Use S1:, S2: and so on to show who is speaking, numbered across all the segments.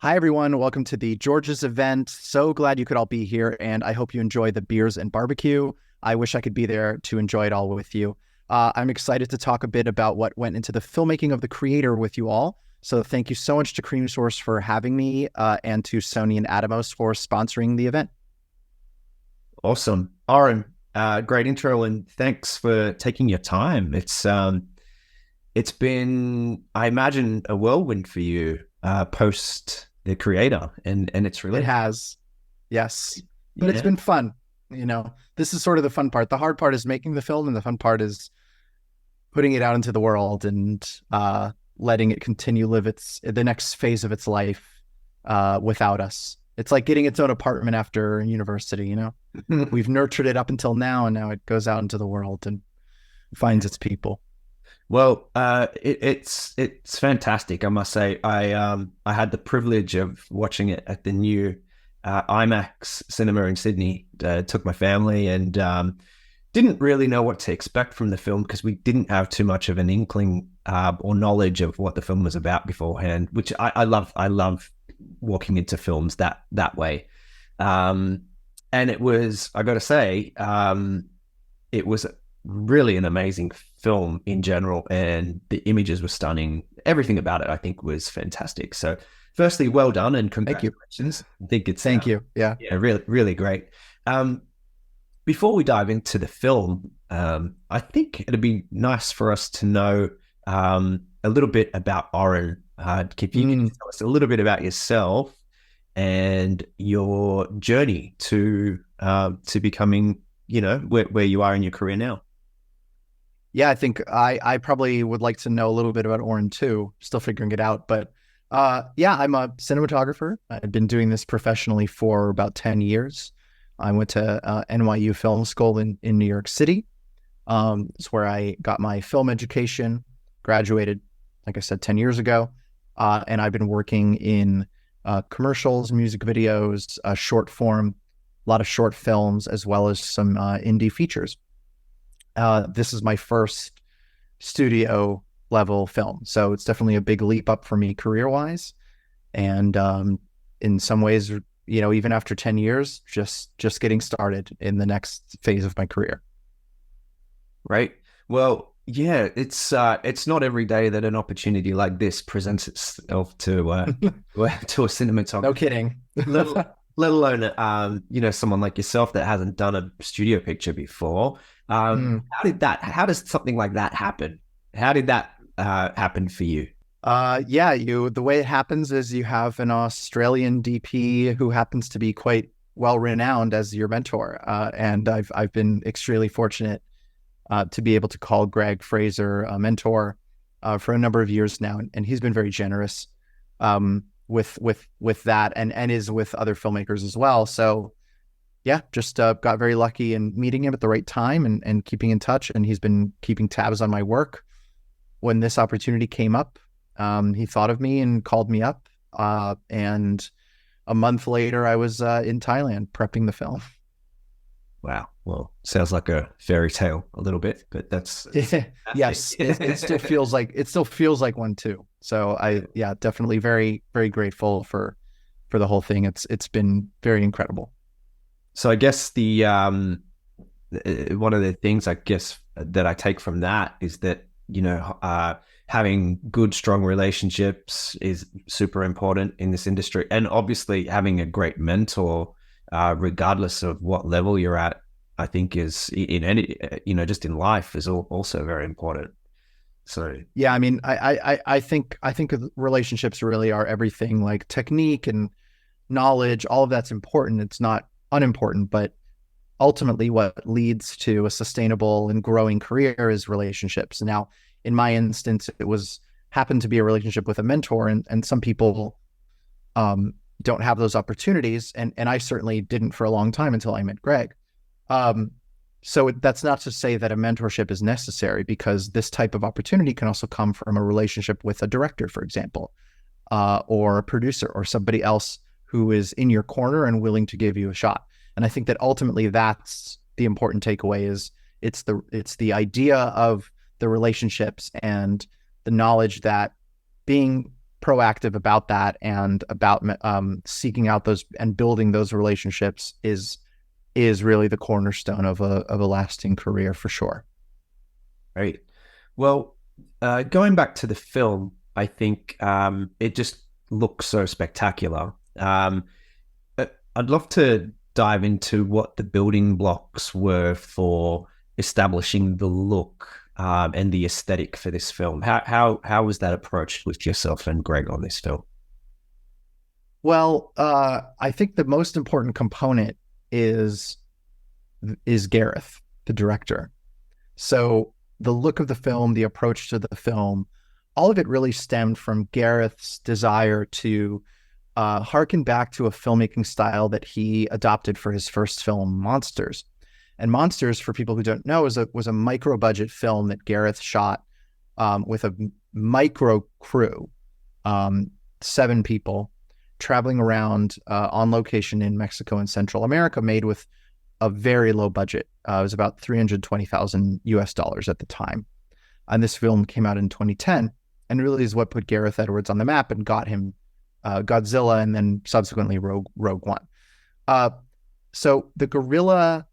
S1: Hi, everyone. Welcome to the George's event. So glad you could all be here, and I hope you enjoy the beers and barbecue. I wish I could be there to enjoy it all with you. I'm excited to talk a bit about what went into the filmmaking of The Creator with you all. So thank you so much to Cream Source for having me, and to Sony and Atomos for sponsoring the event.
S2: Awesome. Oren, great intro, and thanks for taking your time. It's been, I imagine, a whirlwind for you post The Creator and its
S1: It
S2: release.
S1: has, yes, but it's
S2: Yeah.
S1: been fun. This is sort of the fun part. The hard part is making the film, and the fun part is putting it out into the world and letting it continue live the next phase of its life without us. It's like getting its own apartment after university. We've nurtured it up until now, and now it goes out into the world and finds its people.
S2: Well, it's fantastic, I must say. I had the privilege of watching it at the new IMAX cinema in Sydney. Took my family and didn't really know what to expect from the film because we didn't have too much of an inkling or knowledge of what the film was about beforehand, which I love. I love walking into films that way. And it was, I got to say, it was really an amazing film in general, and the images were stunning. Everything about it, I think, was fantastic. So, firstly, well done and
S1: Thank you.
S2: congratulations. I think it's
S1: Thank you. Yeah.
S2: really, really great. Before we dive into the film, I think it'd be nice for us to know a little bit about Oren. If you can tell us a little bit about yourself and your journey to becoming, where you are in your career now.
S1: Yeah, I think I probably would like to know a little bit about Oren too. Still figuring it out, but yeah, I'm a cinematographer. I've been doing this professionally for about 10 years. I went to NYU Film School in New York City. It's where I got my film education, graduated, like I said, 10 years ago. And I've been working in commercials, music videos, short form, a lot of short films, as well as some indie features. This is my first studio level film, so it's definitely a big leap up for me career wise. And in some ways, even after 10 years, just getting started in the next phase of my career.
S2: Right. Well, yeah, it's not every day that an opportunity like this presents itself to to a cinematographer.
S1: No kidding.
S2: let alone someone like yourself that hasn't done a studio picture before. How does something like that happen? How did that happen for you?
S1: Yeah, the way it happens is you have an Australian DP who happens to be quite well renowned as your mentor, and I've been extremely fortunate to be able to call Greg Fraser a mentor for a number of years now, and he's been very generous with that, and is with other filmmakers as well. So yeah, just got very lucky in meeting him at the right time and keeping in touch, and he's been keeping tabs on my work. When this opportunity came up, he thought of me and called me up, and a month later I was in Thailand prepping the film.
S2: Wow. Well, sounds like a fairy tale a little bit, but that's
S1: yes, it still feels like one too. So definitely very, very grateful for the whole thing. It's been very incredible.
S2: So I guess the one of the things I guess that I take from that is that having good, strong relationships is super important in this industry, and obviously having a great mentor, regardless of what level you're at, I think is in any just in life is also very important. So
S1: yeah, I mean, I think relationships really are everything. Like technique and knowledge, all of that's important. It's not unimportant, but ultimately what leads to a sustainable and growing career is relationships. Now, in my instance, happened to be a relationship with a mentor, and some people don't have those opportunities, and I certainly didn't for a long time until I met Greg. So that's not to say that a mentorship is necessary, because this type of opportunity can also come from a relationship with a director, for example, or a producer or somebody else who is in your corner and willing to give you a shot. And I think that ultimately that's the important takeaway is it's the idea of the relationships and the knowledge that being proactive about that and about seeking out those and building those relationships is really the cornerstone of a lasting career for sure.
S2: Right. Well, going back to the film, I think it just looks so spectacular. I'd love to dive into what the building blocks were for establishing the look and the aesthetic for this film. How was that approached with yourself and Greg on this film?
S1: Well, I think the most important component is Gareth, the director. So the look of the film, the approach to the film, all of it really stemmed from Gareth's desire to harken back to a filmmaking style that he adopted for his first film, Monsters. And Monsters, for people who don't know, was a micro budget film that Gareth shot with a micro crew, 7 people traveling around on location in Mexico and Central America, made with a very low budget. It was about $320,000 at the time. And this film came out in 2010 and really is what put Gareth Edwards on the map and got him Godzilla and then subsequently Rogue One. So the guerrilla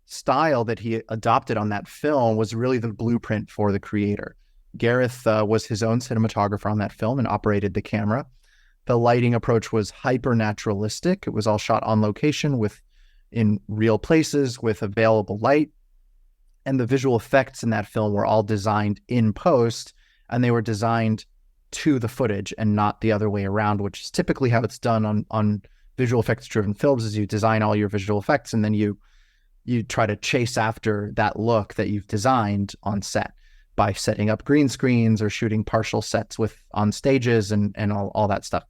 S1: style that he adopted on that film was really the blueprint for the creator. Gareth was his own cinematographer on that film and operated the camera. The lighting approach was hyper naturalistic. It was all shot on location in real places with available light. And the visual effects in that film were all designed in post, and they were designed to the footage and not the other way around, which is typically how it's done on visual effects driven films. Is you design all your visual effects and then you try to chase after that look that you've designed on set by setting up green screens or shooting partial sets on stages and all that stuff.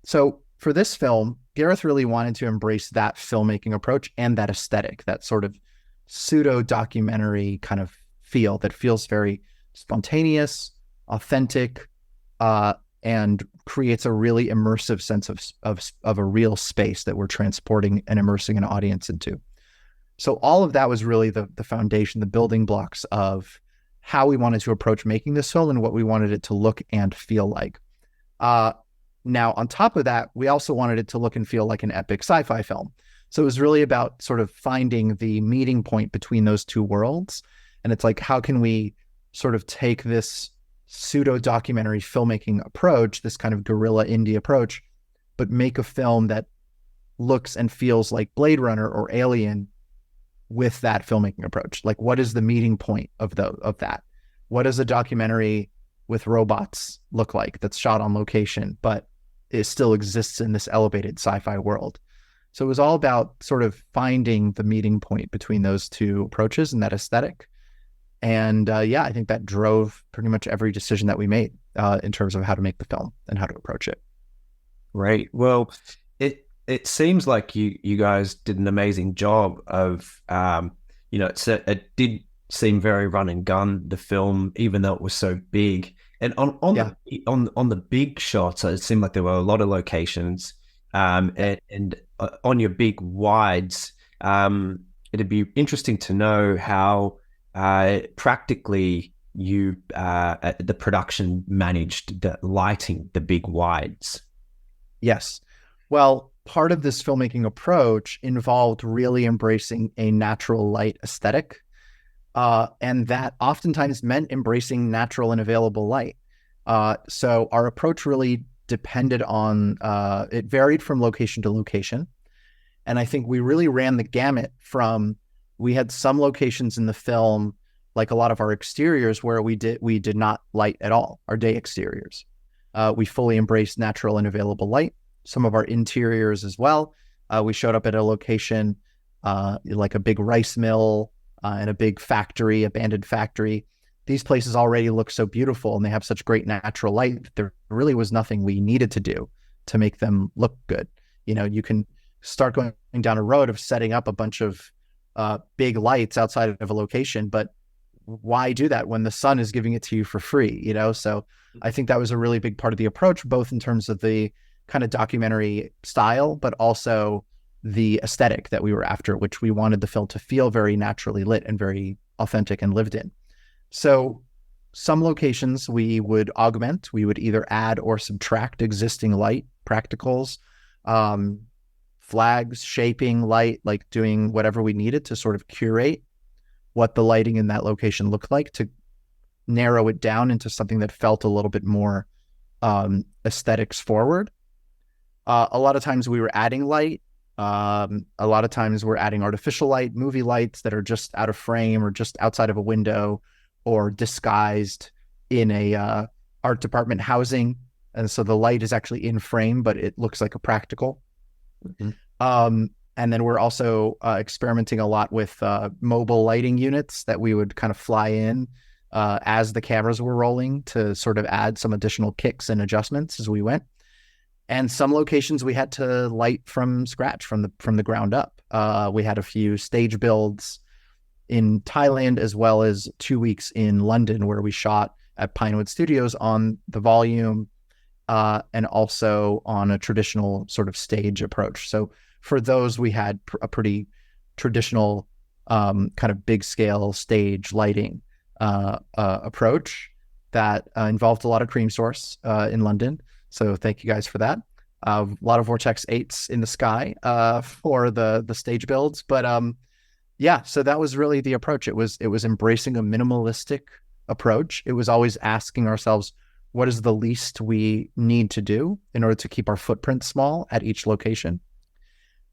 S1: So for this film, Gareth really wanted to embrace that filmmaking approach and that aesthetic, that sort of pseudo documentary kind of feel that feels very spontaneous, authentic, and creates a really immersive sense of a real space that we're transporting and immersing an audience into. So all of that was really the foundation, the building blocks of how we wanted to approach making this film and what we wanted it to look and feel like. Now, on top of that, we also wanted it to look and feel like an epic sci-fi film. So it was really about sort of finding the meeting point between those two worlds. And it's like, how can we sort of take this pseudo-documentary filmmaking approach, this kind of guerrilla indie approach, but make a film that looks and feels like Blade Runner or Alien with that filmmaking approach? Like, what is the meeting point of that? What does a documentary with robots look like that's shot on location, but it still exists in this elevated sci-fi world? So it was all about sort of finding the meeting point between those two approaches and that aesthetic. And I think that drove pretty much every decision that we made in terms of how to make the film and how to approach it.
S2: Right. Well, it seems like you guys did an amazing job of, it did seem very run and gun, the film, even though it was so big. And on the big shots, it seemed like there were a lot of locations. And on your big wides, it'd be interesting to know how practically the production managed the lighting, the big wides.
S1: Yes. Well, part of this filmmaking approach involved really embracing a natural light aesthetic. And that oftentimes meant embracing natural and available light. So our approach really depended on, it varied from location to location. And I think we really ran the gamut we had some locations in the film, like a lot of our exteriors, where we did not light at all, our day exteriors. We fully embraced natural and available light. Some of our interiors as well. We showed up at a location like a big rice mill and a big factory, abandoned factory. These places already look so beautiful and they have such great natural light that there really was nothing we needed to do to make them look good. You can start going down a road of setting up a bunch of big lights outside of a location, but why do that when the sun is giving it to you for free? So I think that was a really big part of the approach, both in terms of the kind of documentary style, but also the aesthetic that we were after, which we wanted the film to feel very naturally lit and very authentic and lived in. So some locations we would augment, we would either add or subtract existing light, practicals, um, flags, shaping light, like doing whatever we needed to sort of curate what the lighting in that location looked like to narrow it down into something that felt a little bit more aesthetics forward. A lot of times we were adding light. A lot of times we're adding artificial light, movie lights that are just out of frame or just outside of a window or disguised in a art department housing. And so the light is actually in frame, but it looks like a practical. Mm-hmm. And then we're also experimenting a lot with mobile lighting units that we would kind of fly in as the cameras were rolling to sort of add some additional kicks and adjustments as we went. And some locations we had to light from scratch, from the ground up. We had a few stage builds in Thailand, as well as 2 weeks in London, where we shot at Pinewood Studios on the volume and also on a traditional sort of stage approach. So for those, we had a pretty traditional kind of big scale stage lighting approach that involved a lot of cream source in London. So thank you guys for that. A lot of Vortex 8s in the sky for the stage builds. But yeah, so that was really the approach. It was embracing a minimalistic approach. It was always asking ourselves, what is the least we need to do in order to keep our footprint small at each location?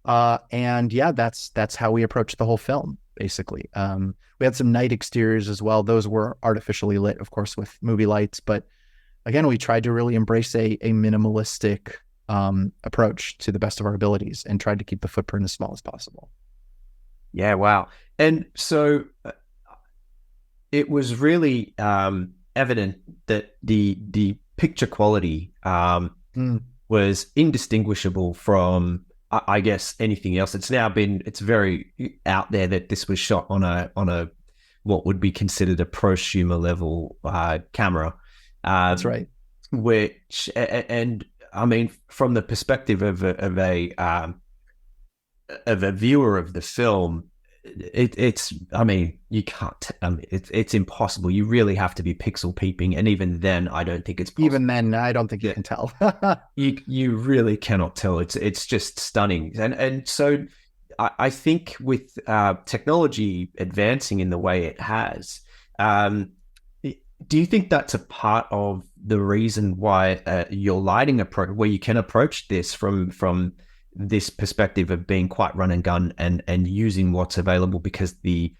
S1: And yeah, that's how we approached the whole film, basically. We had some night exteriors as well. Those were artificially lit, of course, with movie lights. But again, we tried to really embrace a minimalistic approach to the best of our abilities and tried to keep the footprint as small as possible.
S2: Yeah, wow. And so it was really evident that the picture quality was indistinguishable from, I guess, anything else. It's very out there that this was shot on a what would be considered a prosumer level camera.
S1: That's right.
S2: Which, and I mean, from the perspective of a viewer of the film, it's I mean, you can't. It's impossible. You really have to be pixel peeping, and even then, I don't think it's possible.
S1: Even then, I don't think you can tell.
S2: You really cannot tell. It's just stunning, and so I think with technology advancing in the way it has, do you think that's a part of the reason why your lighting approach, where you can approach this from this perspective of being quite run and gun and using what's available, because the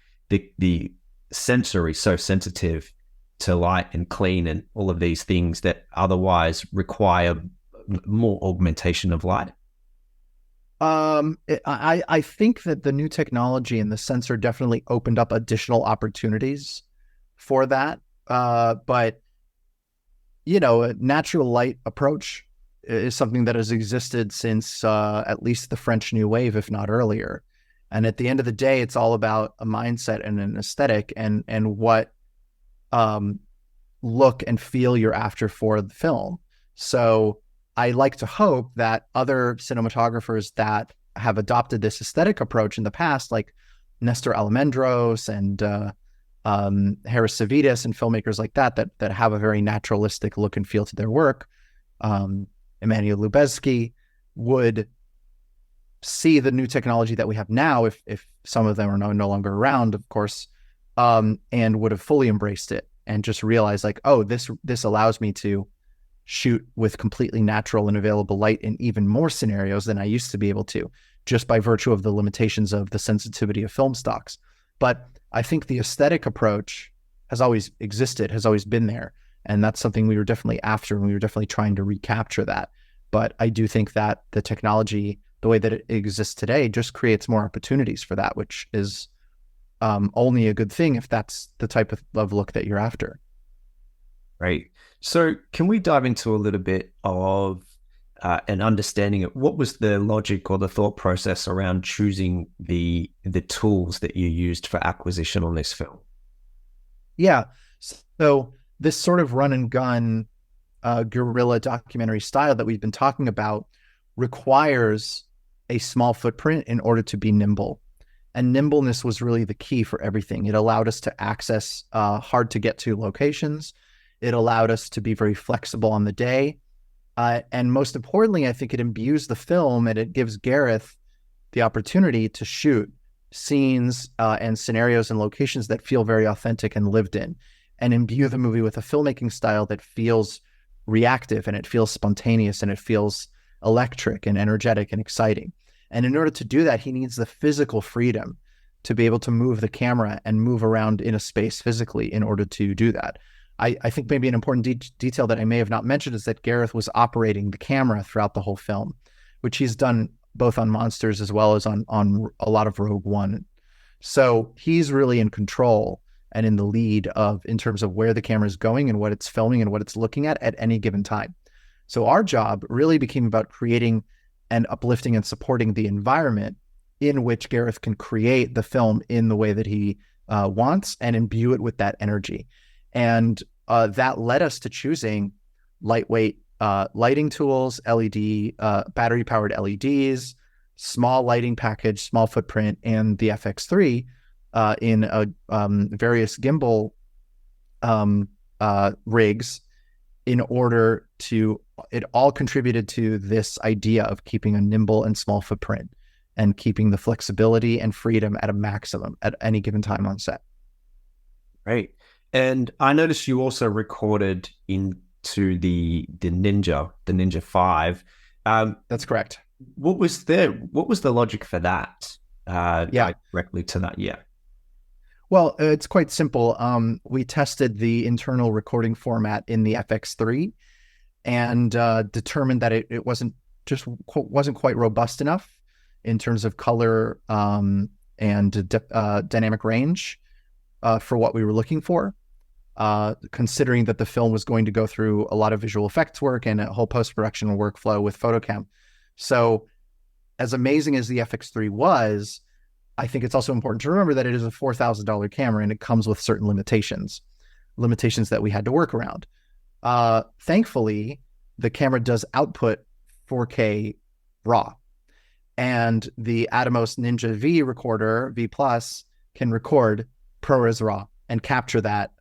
S2: sensor is so sensitive to light and clean and all of these things that otherwise require more augmentation of light?
S1: I think that the new technology and the sensor definitely opened up additional opportunities for that. But you know, a natural light approach is something that has existed since at least the French New Wave, if not earlier. And at the end of the day, it's all about a mindset and an aesthetic and what look and feel you're after for the film. So I like to hope that other cinematographers that have adopted this aesthetic approach in the past, like Nestor Almendros and Harris Savides and filmmakers like that have a very naturalistic look and feel to their work, Emmanuel Lubezki, would see the new technology that we have now, if some of them are no longer around, of course, and would have fully embraced it and just realized like, oh, this allows me to shoot with completely natural and available light in even more scenarios than I used to be able to, just by virtue of the limitations of the sensitivity of film stocks. But I think the aesthetic approach has always existed, has always been there. And that's something we were definitely after, and we were definitely trying to recapture that. But I do think that the technology, the way that it exists today, just creates more opportunities for that, which is only a good thing if that's the type of look that you're after.
S2: Right. So can we dive into a little bit of an understanding of what was the logic or the thought process around choosing the tools that you used for acquisition on this film?
S1: Yeah. So this sort of run and gun guerrilla documentary style that we've been talking about requires a small footprint in order to be nimble. And nimbleness was really the key for everything. It allowed us to access hard to get to locations. It allowed us to be very flexible on the day. And most importantly, I think it imbues the film and it gives Gareth the opportunity to shoot scenes and scenarios and locations that feel very authentic and lived in, and imbue the movie with a filmmaking style that feels reactive and it feels spontaneous and it feels electric and energetic and exciting. And in order to do that, he needs the physical freedom to be able to move the camera and move around in a space physically in order to do that. I think maybe an important detail that I may have not mentioned is that Gareth was operating the camera throughout the whole film, which he's done both on Monsters as well as on a lot of Rogue One. So he's really in control and in the lead in terms of where the camera is going and what it's filming and what it's looking at any given time. So our job really became about creating and uplifting and supporting the environment in which Gareth can create the film in the way that he wants and imbue it with that energy. And that led us to choosing lightweight lighting tools, LED, battery-powered LEDs, small lighting package, small footprint, and the FX3 in various gimbal rigs in order to, it all contributed to this idea of keeping a nimble and small footprint and keeping the flexibility and freedom at a maximum at any given time on set.
S2: Great. And I noticed you also recorded into the Ninja 5.
S1: That's correct.
S2: What was the logic for that? Directly to that, yeah.
S1: Well, it's quite simple. We tested the internal recording format in the FX3 and determined that it wasn't quite robust enough in terms of color and dynamic range for what we were looking for. Considering that the film was going to go through a lot of visual effects work and a whole post-production workflow with photocam. So as amazing as the FX3 was, I think it's also important to remember that it is a $4,000 camera and it comes with certain limitations that we had to work around. Thankfully, the camera does output 4K RAW, and the Atomos Ninja V recorder, V Plus, can record ProRes RAW and capture that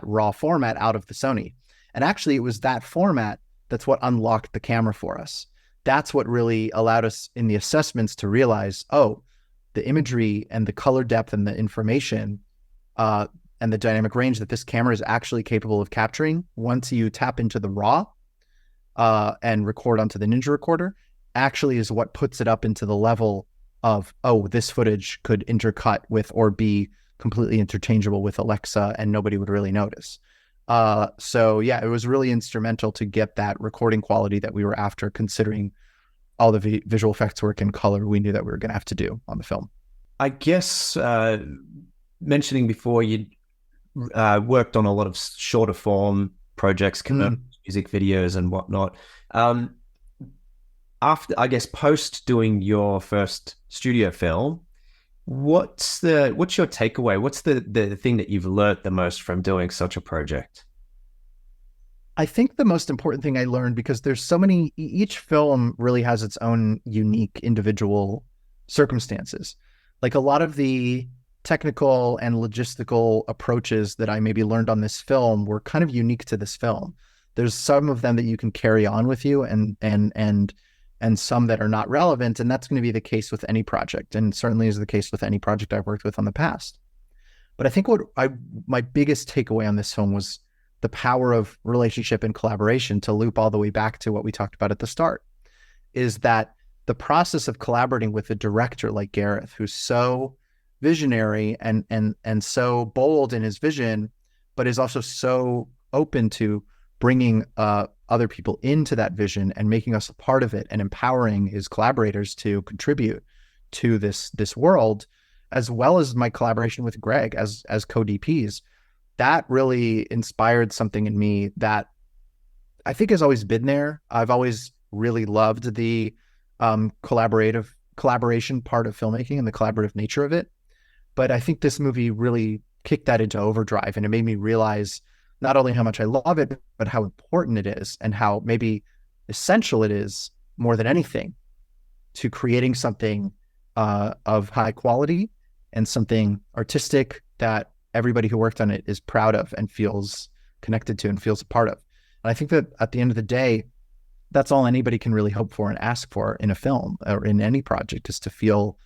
S1: raw format out of the Sony. And actually, it was that format that's what unlocked the camera for us. That's what really allowed us in the assessments to realize, oh, the imagery and the color depth and the information and the dynamic range that this camera is actually capable of capturing once you tap into the RAW and record onto the Ninja recorder actually is what puts it up into the level of, oh, this footage could intercut with or be completely interchangeable with Alexa and nobody would really notice. So yeah, it was really instrumental to get that recording quality that we were after, considering all the visual effects work and color we knew that we were going to have to do on the film.
S2: I guess mentioning before, you worked on a lot of shorter form projects, music videos and whatnot. After, I guess, post doing your first studio film, what's your takeaway? What's the thing that you've learned the most from doing such a project?
S1: I think the most important thing I learned, because there's so many, each film really has its own unique individual circumstances. Like a lot of the technical and logistical approaches that I maybe learned on this film were kind of unique to this film. There's some of them that you can carry on with you and some that are not relevant. And that's going to be the case with any project, and certainly is the case with any project I've worked with on the past. But I think my biggest takeaway on this film was the power of relationship and collaboration, to loop all the way back to what we talked about at the start, is that the process of collaborating with a director like Gareth, who's so visionary and so bold in his vision, but is also so open to bringing other people into that vision and making us a part of it and empowering his collaborators to contribute to this world, as well as my collaboration with Greg as co-DPs. That really inspired something in me that I think has always been there. I've always really loved the collaboration part of filmmaking and the collaborative nature of it. But I think this movie really kicked that into overdrive, and it made me realize not only how much I love it, but how important it is and how maybe essential it is more than anything to creating something of high quality and something artistic that everybody who worked on it is proud of and feels connected to and feels a part of. And I think that at the end of the day, that's all anybody can really hope for and ask for in a film or in any project, is to feel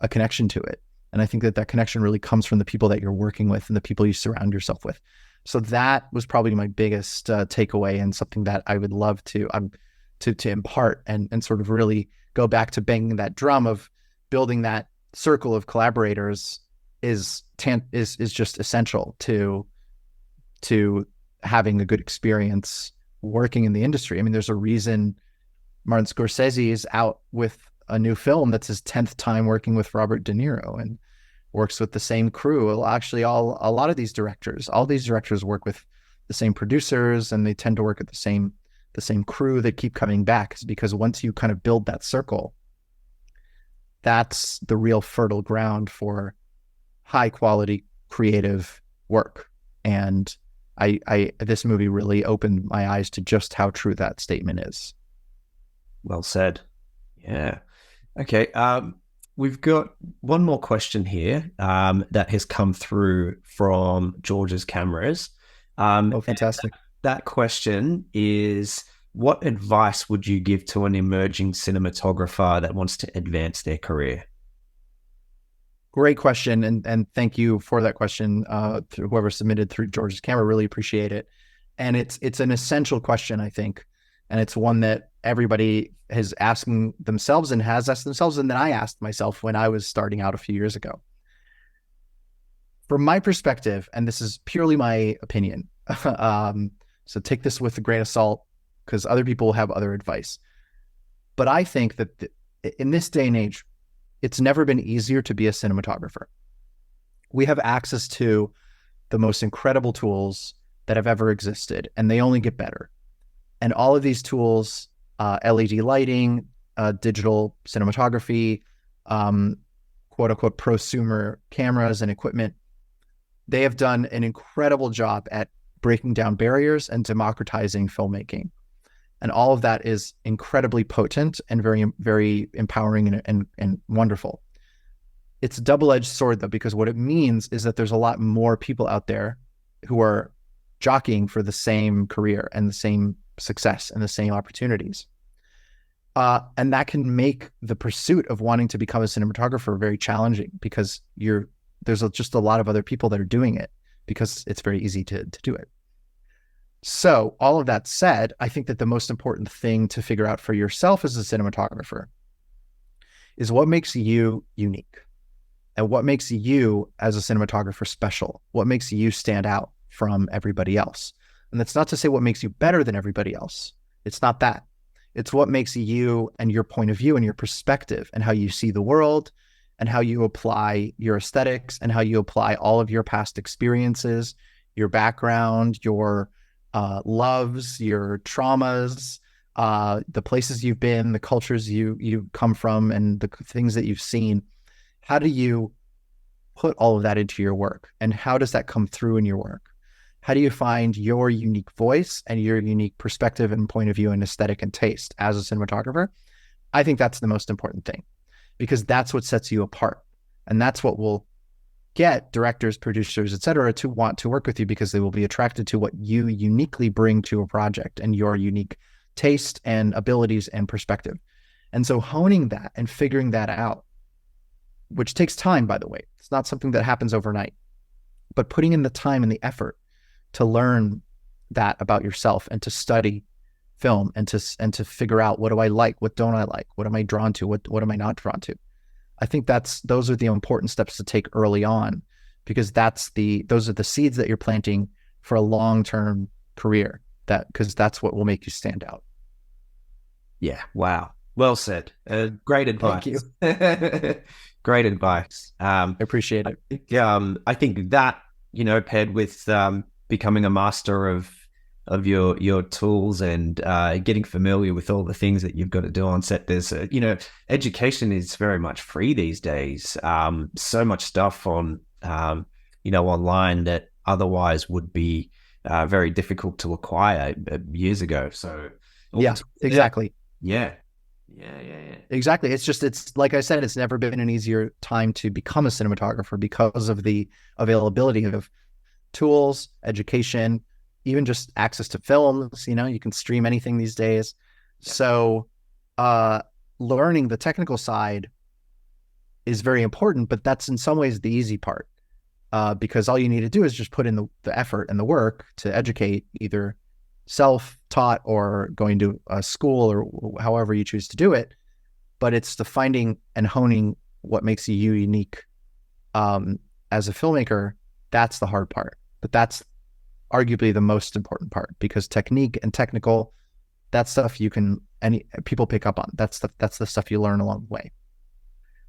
S1: a connection to it. And I think that that connection really comes from the people that you're working with and the people you surround yourself with. So that was probably my biggest takeaway, and something that I would love to impart and sort of really go back to banging that drum of building that circle of collaborators is just essential to having a good experience working in the industry. I mean, there's a reason Martin Scorsese is out with a new film that's his 10th time working with Robert De Niro, and works with the same crew. Well, actually, a lot of all these directors work with the same producers, and they tend to work at the same crew that keep coming back. Is because once you kind of build that circle, that's the real fertile ground for high quality creative work. And this movie really opened my eyes to just how true that statement is.
S2: Well said. Yeah. Okay. We've got one more question here that has come through from George's cameras.
S1: Oh, fantastic.
S2: That question is, what advice would you give to an emerging cinematographer that wants to advance their career?
S1: Great question. And thank you for that question, to whoever submitted through George's camera. Really appreciate it. And it's an essential question, I think. And it's one that everybody is asking themselves and has asked themselves, and then I asked myself when I was starting out a few years ago. From my perspective, and this is purely my opinion, so take this with a grain of salt, because other people have other advice. But I think that in this day and age, it's never been easier to be a cinematographer. We have access to the most incredible tools that have ever existed, and they only get better. And all of these tools, LED lighting, digital cinematography, quote unquote prosumer cameras and equipment, they have done an incredible job at breaking down barriers and democratizing filmmaking. And all of that is incredibly potent and very, very empowering and wonderful. It's a double-edged sword, though, because what it means is that there's a lot more people out there who are jockeying for the same career and the same success and the same opportunities. And that can make the pursuit of wanting to become a cinematographer very challenging, because there's just a lot of other people that are doing it, because it's very easy to do it. So all of that said, I think that the most important thing to figure out for yourself as a cinematographer is what makes you unique, and what makes you as a cinematographer special, what makes you stand out from everybody else. And that's not to say what makes you better than everybody else. It's not that. It's what makes you and your point of view and your perspective and how you see the world and how you apply your aesthetics and how you apply all of your past experiences, your background, your loves, your traumas, the places you've been, the cultures you come from, and the things that you've seen. How do you put all of that into your work? And how does that come through in your work? How do you find your unique voice and your unique perspective and point of view and aesthetic and taste as a cinematographer? I think that's the most important thing, because that's what sets you apart. And that's what will get directors, producers, et cetera, to want to work with you, because they will be attracted to what you uniquely bring to a project and your unique taste and abilities and perspective. And so honing that and figuring that out, which takes time, by the way, it's not something that happens overnight, but putting in the time and the effort to learn that about yourself and to study film and to figure out, what do I like? What don't I like? What am I drawn to? What am I not drawn to? I think those are the important steps to take early on, because those are the seeds that you're planting for a long-term career, because that's what will make you stand out.
S2: Yeah. Wow. Well said. Great advice.
S1: Thank you.
S2: Great advice.
S1: I appreciate it.
S2: I think that, paired with becoming a master of your tools and getting familiar with all the things that you've got to do on set. There's, education is very much free these days. So much stuff on, online that otherwise would be very difficult to acquire years ago. So
S1: yeah, exactly.
S2: Yeah. Yeah, yeah, yeah.
S1: Exactly. It's like I said, it's never been an easier time to become a cinematographer because of the availability of tools, education, even just access to films. You can stream anything these days.
S2: Yeah.
S1: So, uh, learning the technical side is very important, but that's in some ways the easy part, because all you need to do is just put in the effort and the work to educate, either self-taught or going to a school or however you choose to do it. But it's the finding and honing what makes you unique, as a filmmaker. That's the hard part, but that's arguably the most important part, because technique and technical, that stuff any people pick up on. That's the stuff you learn along the way.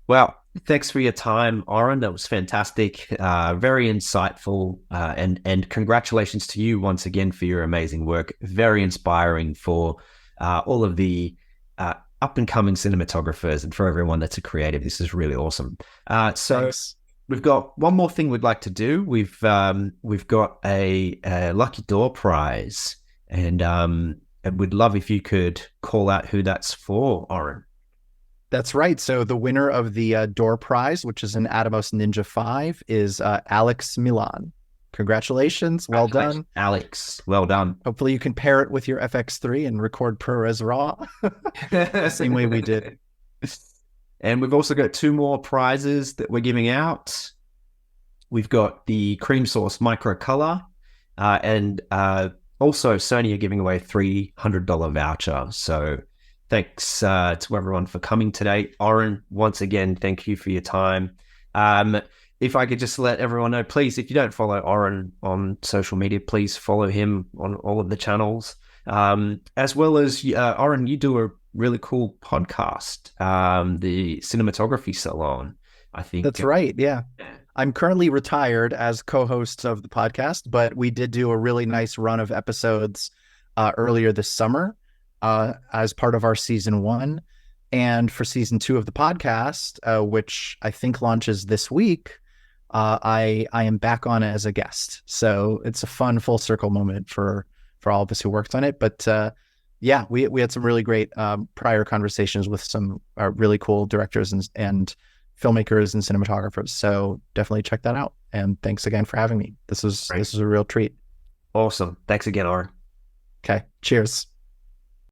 S2: Well, thanks for your time, Oren. That was fantastic, very insightful, and congratulations to you once again for your amazing work. Very inspiring for all of the up and coming cinematographers and for everyone that's a creative. This is really awesome. So
S1: Thanks.
S2: we've got one more thing we'd like to do. We've got a lucky door prize, and we'd love if you could call out who that's for, Oren.
S1: That's right. So the winner of the door prize, which is an Atomos Ninja 5, is Alex Milan. Congratulations. Well done.
S2: Alex. Well done.
S1: Hopefully you can pair it with your FX3 and record ProRes RAW the same way we did.
S2: And we've also got two more prizes that we're giving out. We've got the Cream Source Micro Color, and also Sony are giving away a $300 voucher. So thanks to everyone for coming today. Oren, once again, thank you for your time. If I could just let everyone know, please, if you don't follow Oren on social media, please follow him on all of the channels. As well as, Oren, you do a really cool podcast, the Cinematography Salon, I think.
S1: That's right. Yeah. I'm currently retired as co-host of the podcast, but we did do a really nice run of episodes earlier this summer, as part of our season 1. And for season 2 of the podcast, which I think launches this week, I am back on as a guest. So it's a fun full circle moment for all of us who worked on it. But yeah, we had some really great prior conversations with some really cool directors and filmmakers and cinematographers. So definitely check that out. And thanks again for having me. This was a real treat.
S2: Awesome. Thanks again, Oren.
S1: Okay. Cheers.